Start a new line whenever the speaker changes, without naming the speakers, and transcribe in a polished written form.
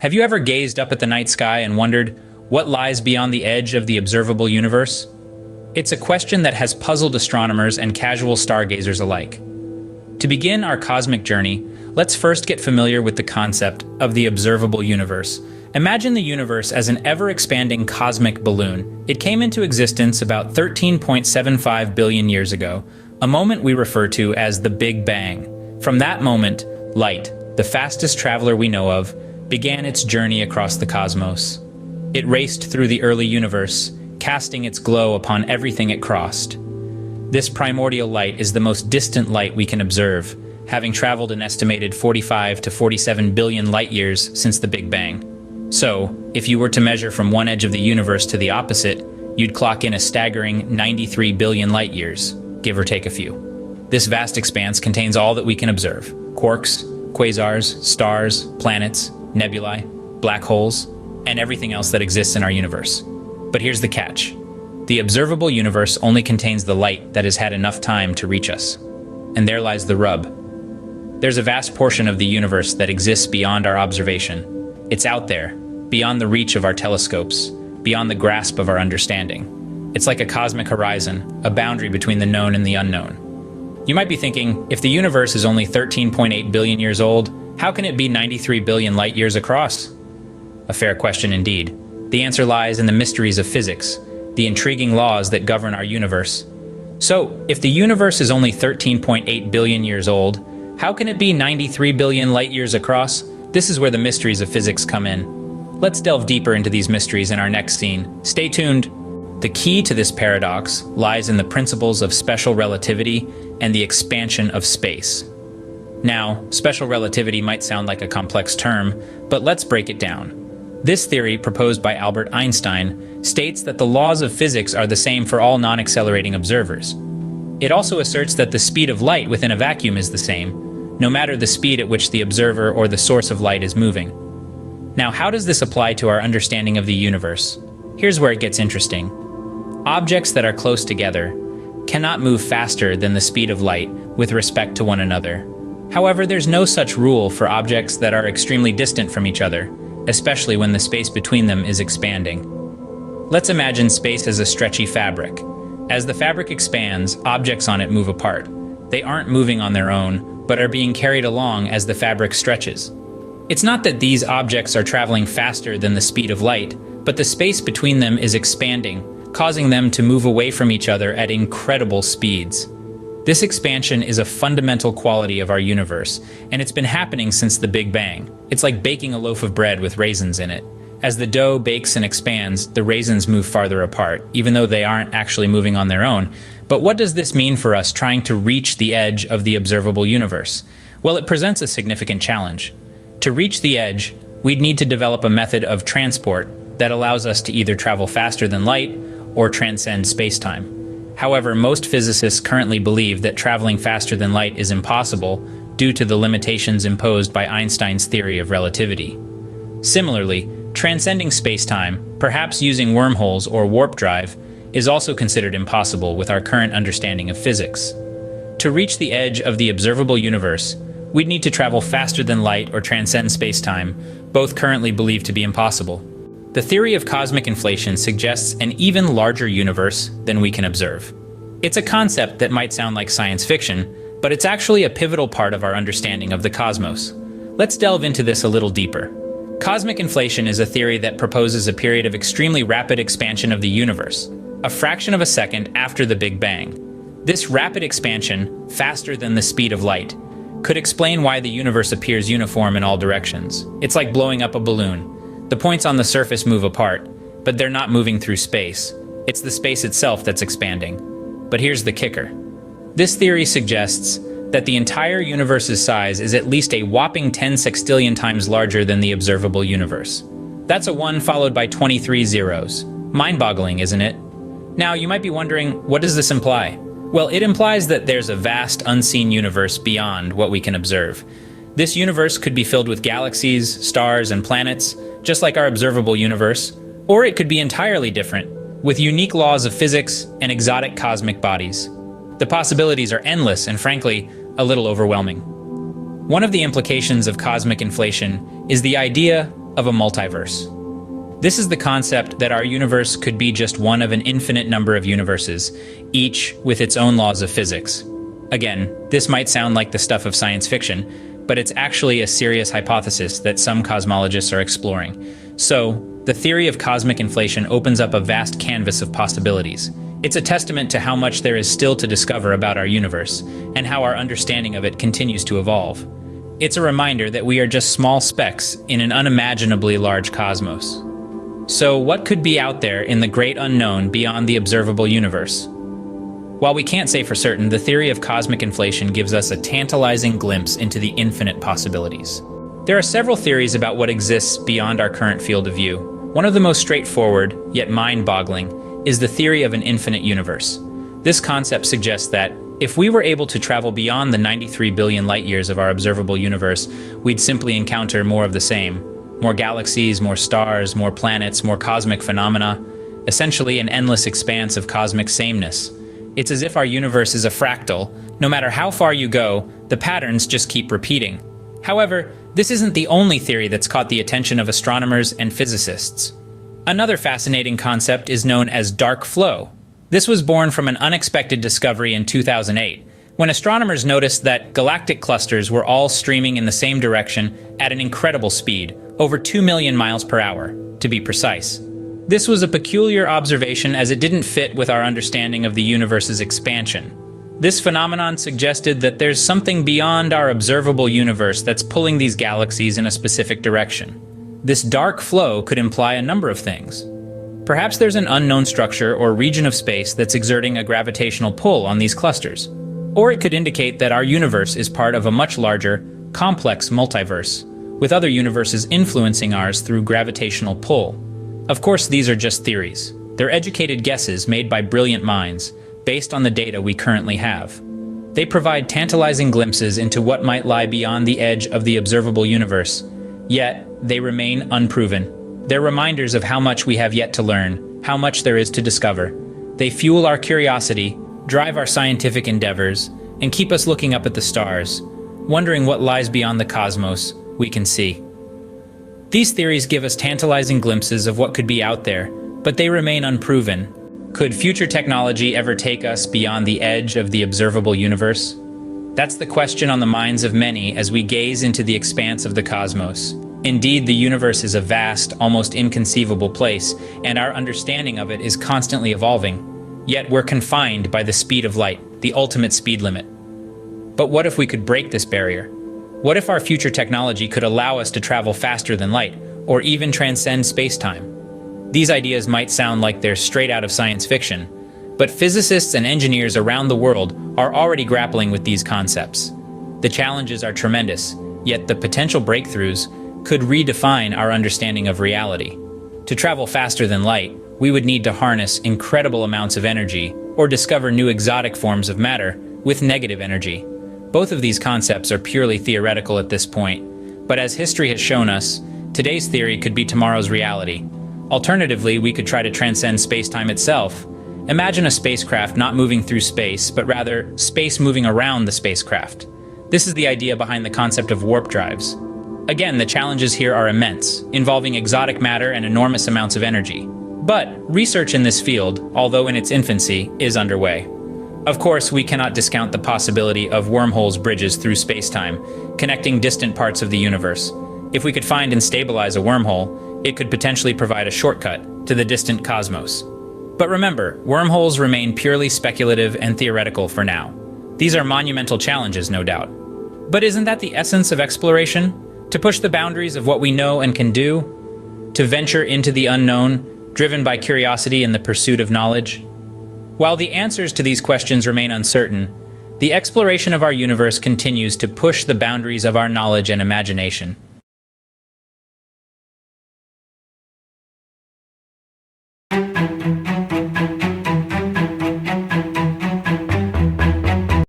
Have you ever gazed up at the night sky and wondered what lies beyond the edge of the observable universe? It's a question that has puzzled astronomers and casual stargazers alike. To begin our cosmic journey, let's first get familiar with the concept of the observable universe. Imagine the universe as an ever-expanding cosmic balloon. It came into existence about 13.75 billion years ago, a moment we refer to as the Big Bang. From that moment, light, the fastest traveler we know of, began its journey across the cosmos. It raced through the early universe, casting its glow upon everything it crossed. This primordial light is the most distant light we can observe, having traveled an estimated 45 to 47 billion light-years since the Big Bang. So, if you were to measure from one edge of the universe to the opposite, you'd clock in a staggering 93 billion light-years, give or take a few. This vast expanse contains all that we can observe: quarks, quasars, stars, planets, nebulae, black holes, and everything else that exists in our universe. But here's the catch. The observable universe only contains the light that has had enough time to reach us. And there lies the rub. There's a vast portion of the universe that exists beyond our observation. It's out there, beyond the reach of our telescopes, beyond the grasp of our understanding. It's like a cosmic horizon, a boundary between the known and the unknown. You might be thinking, if the universe is only 13.8 billion years old, how can it be 93 billion light years across? A fair question indeed. The answer lies in the mysteries of physics, the intriguing laws that govern our universe. So, if the universe is only 13.8 billion years old, how can it be 93 billion light years across? This is where the mysteries of physics come in. Let's delve deeper into these mysteries in our next scene. Stay tuned. The key to this paradox lies in the principles of special relativity and the expansion of space. Now, special relativity might sound like a complex term, but let's break it down. This theory, proposed by Albert Einstein, states that the laws of physics are the same for all non-accelerating observers. It also asserts that the speed of light within a vacuum is the same, no matter the speed at which the observer or the source of light is moving. Now, how does this apply to our understanding of the universe? Here's where it gets interesting. Objects that are close together cannot move faster than the speed of light with respect to one another. However, there's no such rule for objects that are extremely distant from each other, especially when the space between them is expanding. Let's imagine space as a stretchy fabric. As the fabric expands, objects on it move apart. They aren't moving on their own, but are being carried along as the fabric stretches. It's not that these objects are traveling faster than the speed of light, but the space between them is expanding, causing them to move away from each other at incredible speeds. This expansion is a fundamental quality of our universe, and it's been happening since the Big Bang. It's like baking a loaf of bread with raisins in it. As the dough bakes and expands, the raisins move farther apart, even though they aren't actually moving on their own. But what does this mean for us trying to reach the edge of the observable universe? Well, it presents a significant challenge. To reach the edge, we'd need to develop a method of transport that allows us to either travel faster than light or transcend space-time. However, most physicists currently believe that traveling faster than light is impossible due to the limitations imposed by Einstein's theory of relativity. Similarly, transcending space-time, perhaps using wormholes or warp drive, is also considered impossible with our current understanding of physics. To reach the edge of the observable universe, we'd need to travel faster than light or transcend space-time, both currently believed to be impossible. The theory of cosmic inflation suggests an even larger universe than we can observe. It's a concept that might sound like science fiction, but it's actually a pivotal part of our understanding of the cosmos. Let's delve into this a little deeper. Cosmic inflation is a theory that proposes a period of extremely rapid expansion of the universe, a fraction of a second after the Big Bang. This rapid expansion, faster than the speed of light, could explain why the universe appears uniform in all directions. It's like blowing up a balloon. The points on the surface move apart, but they're not moving through space. It's the space itself that's expanding. But here's the kicker. This theory suggests that the entire universe's size is at least a whopping 10 sextillion times larger than the observable universe. That's a 1 followed by 23 zeros. Mind-boggling, isn't it? Now, you might be wondering, what does this imply? Well, it implies that there's a vast, unseen universe beyond what we can observe. This universe could be filled with galaxies, stars, and planets, just like our observable universe, or it could be entirely different, with unique laws of physics and exotic cosmic bodies. The possibilities are endless and, frankly, a little overwhelming. One of the implications of cosmic inflation is the idea of a multiverse. This is the concept that our universe could be just one of an infinite number of universes, each with its own laws of physics. Again, this might sound like the stuff of science fiction, but it's actually a serious hypothesis that some cosmologists are exploring. So, the theory of cosmic inflation opens up a vast canvas of possibilities. It's a testament to how much there is still to discover about our universe, and how our understanding of it continues to evolve. It's a reminder that we are just small specks in an unimaginably large cosmos. So, what could be out there in the great unknown beyond the observable universe? While we can't say for certain, the theory of cosmic inflation gives us a tantalizing glimpse into the infinite possibilities. There are several theories about what exists beyond our current field of view. One of the most straightforward, yet mind-boggling, is the theory of an infinite universe. This concept suggests that if we were able to travel beyond the 93 billion light-years of our observable universe, we'd simply encounter more of the same. More galaxies, more stars, more planets, more cosmic phenomena. Essentially an endless expanse of cosmic sameness. It's as if our universe is a fractal. No matter how far you go, the patterns just keep repeating. However, this isn't the only theory that's caught the attention of astronomers and physicists. Another fascinating concept is known as dark flow. This was born from an unexpected discovery in 2008, when astronomers noticed that galactic clusters were all streaming in the same direction at an incredible speed, over 2 million miles per hour, to be precise. This was a peculiar observation as it didn't fit with our understanding of the universe's expansion. This phenomenon suggested that there's something beyond our observable universe that's pulling these galaxies in a specific direction. This dark flow could imply a number of things. Perhaps there's an unknown structure or region of space that's exerting a gravitational pull on these clusters. Or it could indicate that our universe is part of a much larger, complex multiverse, with other universes influencing ours through gravitational pull. Of course, these are just theories. They're educated guesses made by brilliant minds, based on the data we currently have. They provide tantalizing glimpses into what might lie beyond the edge of the observable universe, yet they remain unproven. They're reminders of how much we have yet to learn, how much there is to discover. They fuel our curiosity, drive our scientific endeavors, and keep us looking up at the stars, wondering what lies beyond the cosmos we can see. These theories give us tantalizing glimpses of what could be out there, but they remain unproven. Could future technology ever take us beyond the edge of the observable universe? That's the question on the minds of many as we gaze into the expanse of the cosmos. Indeed, the universe is a vast, almost inconceivable place, and our understanding of it is constantly evolving. Yet we're confined by the speed of light, the ultimate speed limit. But what if we could break this barrier? What if our future technology could allow us to travel faster than light, or even transcend space-time? These ideas might sound like they're straight out of science fiction, but physicists and engineers around the world are already grappling with these concepts. The challenges are tremendous, yet the potential breakthroughs could redefine our understanding of reality. To travel faster than light, we would need to harness incredible amounts of energy or discover new exotic forms of matter with negative energy. Both of these concepts are purely theoretical at this point, but as history has shown us, today's theory could be tomorrow's reality. Alternatively, we could try to transcend space-time itself. Imagine a spacecraft not moving through space, but rather space moving around the spacecraft. This is the idea behind the concept of warp drives. Again, the challenges here are immense, involving exotic matter and enormous amounts of energy. But research in this field, although in its infancy, is underway. Of course, we cannot discount the possibility of wormholes bridges through space-time, connecting distant parts of the universe. If we could find and stabilize a wormhole, it could potentially provide a shortcut to the distant cosmos. But remember, wormholes remain purely speculative and theoretical for now. These are monumental challenges, no doubt. But isn't that the essence of exploration? To push the boundaries of what we know and can do? To venture into the unknown, driven by curiosity and the pursuit of knowledge? While the answers to these questions remain uncertain, the exploration of our universe continues to push the boundaries of our knowledge and imagination.